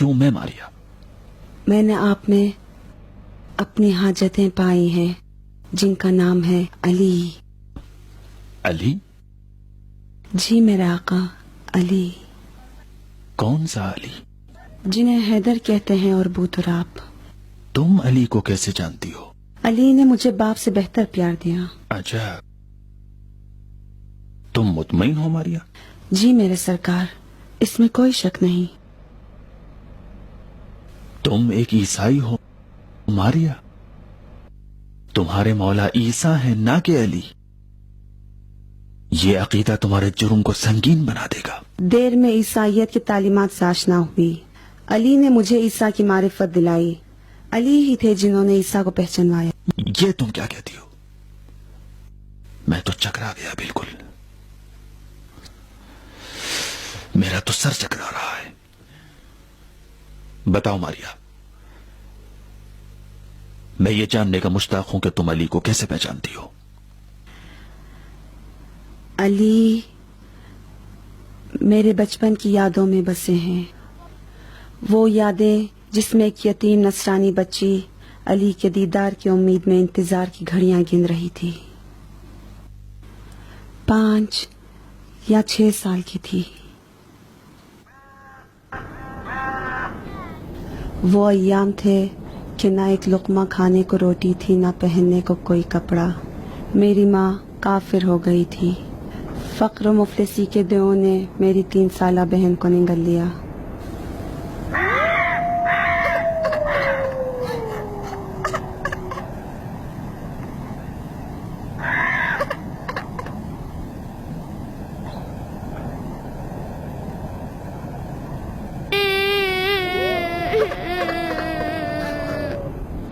क्यों मैं मारिया? मैंने आप में अपनी हाजतें पाई हैं जिनका नाम है अली। अली? जी मेरे आका, अली। कौन सा अली? जिन्हें हैदर कहते हैं और बूतराब। तुम अली को कैसे जानती हो? अली ने मुझे बाप से बेहतर प्यार दिया। अच्छा, तुम मुतमईन हो मारिया? जी मेरे सरकार, इसमें कोई शक नहीं। तुम एक ईसाई हो मारिया? तुम्हारे मौला ईसा है ना कि अली? ये अकीदा तुम्हारे जुर्म को संगीन बना देगा। देर में ईसाइयत की तालीमात से आशना हुई। अली ने मुझे ईसा की मारिफत दिलाई। अली ही थे जिन्होंने ईसा को पहचानवाया। ये तुम क्या कहती हो? मैं तो चकरा गया बिल्कुल। मेरा तो सर चकरा रहा है। बताओ मारिया, मैं ये जानने का मुश्ताक हूं कि तुम अली को कैसे पहचानती हो। अली मेरे बचपन की यादों में बसे हैं। वो यादें जिसमें एक यतीम नसरानी बच्ची अली के दीदार की उम्मीद में इंतजार की घड़ियां गिन रही थी। 5 या 6 साल की थी। वो अय्याम थे कि ना एक लुक़मा खाने को रोटी थी, ना पहनने को कोई कपड़ा। मेरी माँ काफिर हो गई थी। फक्र और मुफलिसी के दिनों ने मेरी 3 साला बहन को निगल लिया।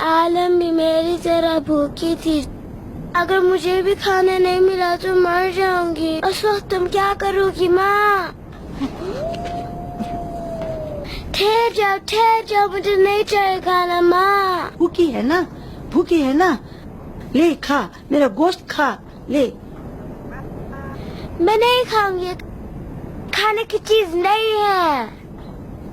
आलम भी मेरी तरह भूखी थी। अगर मुझे भी खाना नहीं मिला तो मर जाऊंगी। उस वक्त तुम क्या करोगी माँ? ठहर जाओ, मुझे नहीं चाहिए खाना माँ। भूखी है ना, भूखी है ना, ले खा, मेरा गोश्त खा, ले। मैं नहीं खाऊंगी, खाने की चीज नहीं है।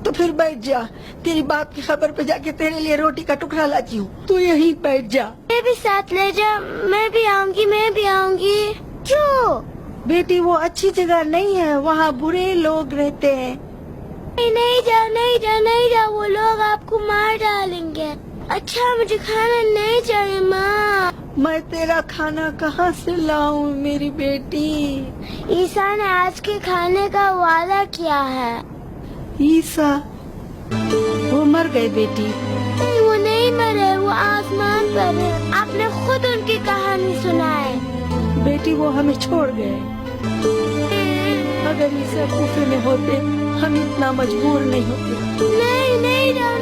तो फिर बैठ जा, तेरी बाप की खबर पे जाके तेरे लिए रोटी का टुकड़ा लाती हूँ, तू यहीं बैठ जा। मैं भी साथ ले जा, मैं भी आऊंगी। क्यों? बेटी वो अच्छी जगह नहीं है, वहाँ बुरे लोग रहते हैं। नहीं जाओ, वो लोग आपको मार डालेंगे। अच्छा मुझे खाना नहीं चाहिए माँ। मैं तेरा खाना कहाँ से लाऊं मेरी बेटी? ईसा ने आज के खाने का वादा किया है। ईसा वो मर गए बेटी। नहीं, वो नहीं मरे, वो आसमान पर है। आपने खुद उनकी कहानी सुनाए। बेटी वो हमें छोड़ गए। अगर ईसा कूफे में होते हम इतना मजबूर नहीं होते। नहीं जाओ।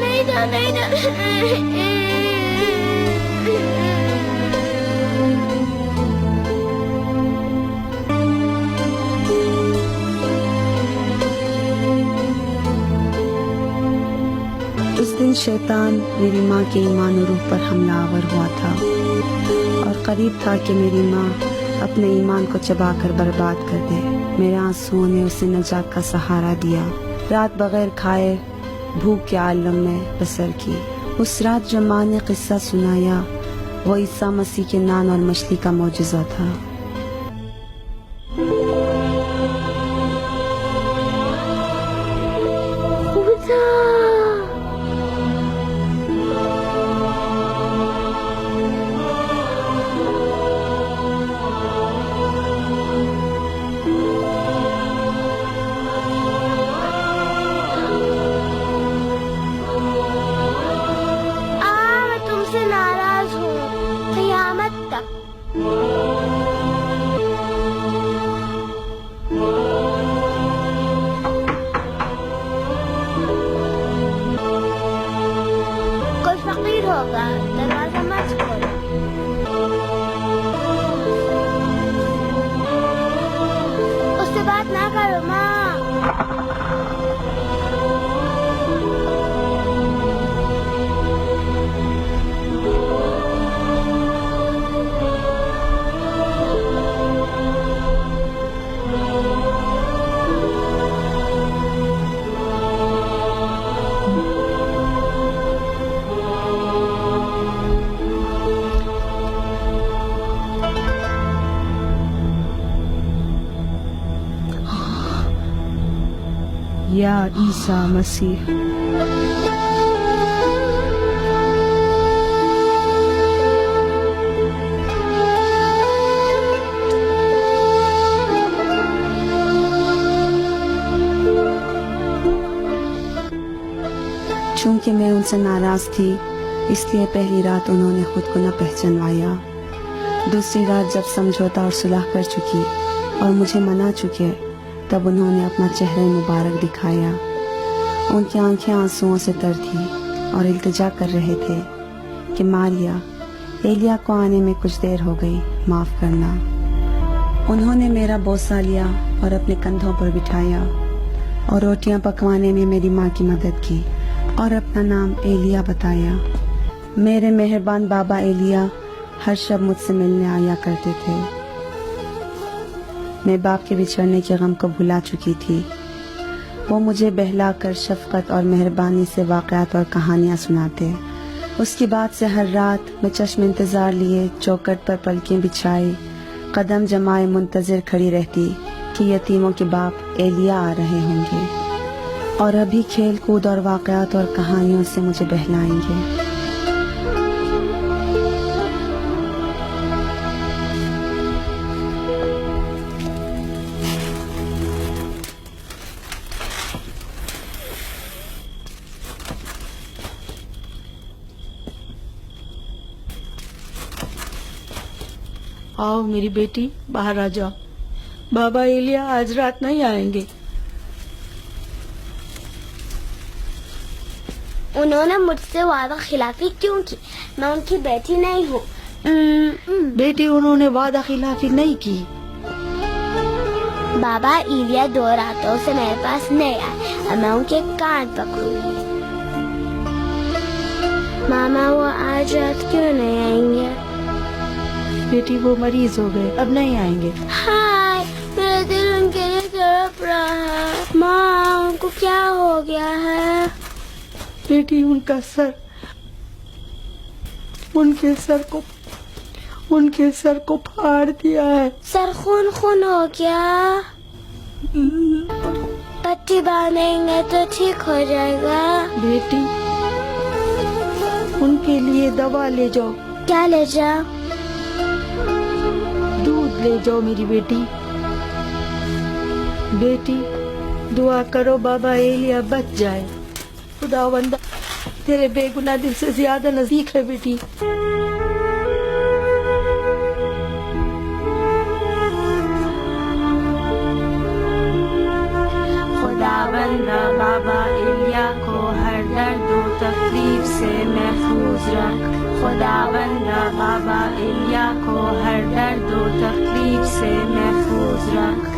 उस दिन शैतान मेरी माँ के ईमान और रूह पर हमलावर हुआ था और करीब था कि मेरी माँ अपने ईमान को चबाकर बर्बाद कर दे। मेरे आंसुओं ने उसे नजात का सहारा दिया। रात बगैर खाए भूख के आलम में बसर की। उस रात जो माँ ने किस्सा सुनाया वो ईसा मसीह के नान और मछली का मौजज़ा था। नाराज हूँ क़यामत तक। या ईसा मसीह। चूंकि मैं उनसे नाराज थी, इसलिए पहली रात उन्होंने खुद को न पहचानवाया। दूसरी रात जब समझौता और सुलह कर चुकी और मुझे मना चुके, तब उन्होंने अपना चेहरा मुबारक दिखाया। उनकी आंखें आंसुओं से तर थी और इल्तिजा कर रहे थे कि मारिया, एलिया को आने में कुछ देर हो गई, माफ करना। उन्होंने मेरा बोसा लिया और अपने कंधों पर बिठाया और रोटियां पकवाने में मेरी माँ की मदद की और अपना नाम एलिया बताया। मेरे मेहरबान बाबा एलिया हर शब मुझसे मिलने आया करते थे। मैं बाप के बिछड़ने के गम को भुला चुकी थी। वो मुझे बहलाकर शफकत और मेहरबानी से वाक़यात और कहानियाँ सुनाते। उसके बाद से हर रात मैं चश्म इंतज़ार लिए चौखट पर पलकें बिछाए कदम जमाए मुंतज़िर खड़ी रहती कि यतीमों के बाप एलिया आ रहे होंगे और अभी खेल कूद और वाक़यात और कहानियों से मुझे बहलाएंगे। आओ मेरी बेटी, बाहर आ जाओ। बाबा एलिया आज रात नहीं आएंगे। उन्होंने मुझसे वादा खिलाफी क्यों की? मैं उनकी बेटी नहीं हूँ। बेटी, उन्होंने वादा खिलाफी नहीं की। बाबा एलिया 2 रातों से मेरे पास नहीं आए और मैं उनके कान पकड़ूंगी। मामा, वो आज रात क्यों नहीं आएंगे? बेटी, वो मरीज हो गए, अब नहीं आएंगे। हाय, मेरा दिल उनके लिए तड़प रहा है। माँ, उनको क्या हो गया है? बेटी, उनके सर को फाड़ दिया है। सर खून हो गया। पट्टी बांधेंगे तो ठीक हो जाएगा। बेटी, उनके लिए दवा ले जाओ। क्या ले जाओ? दूध ले जाओ मेरी बेटी। बेटी, दुआ करो बाबा एलिया बच जाए। खुदावंदा तेरे बेगुनाह दिल से ज्यादा नजदीक है बेटी। खुदावंदा बाबा एलिया को हर दर्द व तकलीफ से महफूज रख। खुदावंदा बाबा एलिया को हर दर्द व तकलीफ से महफूज रख।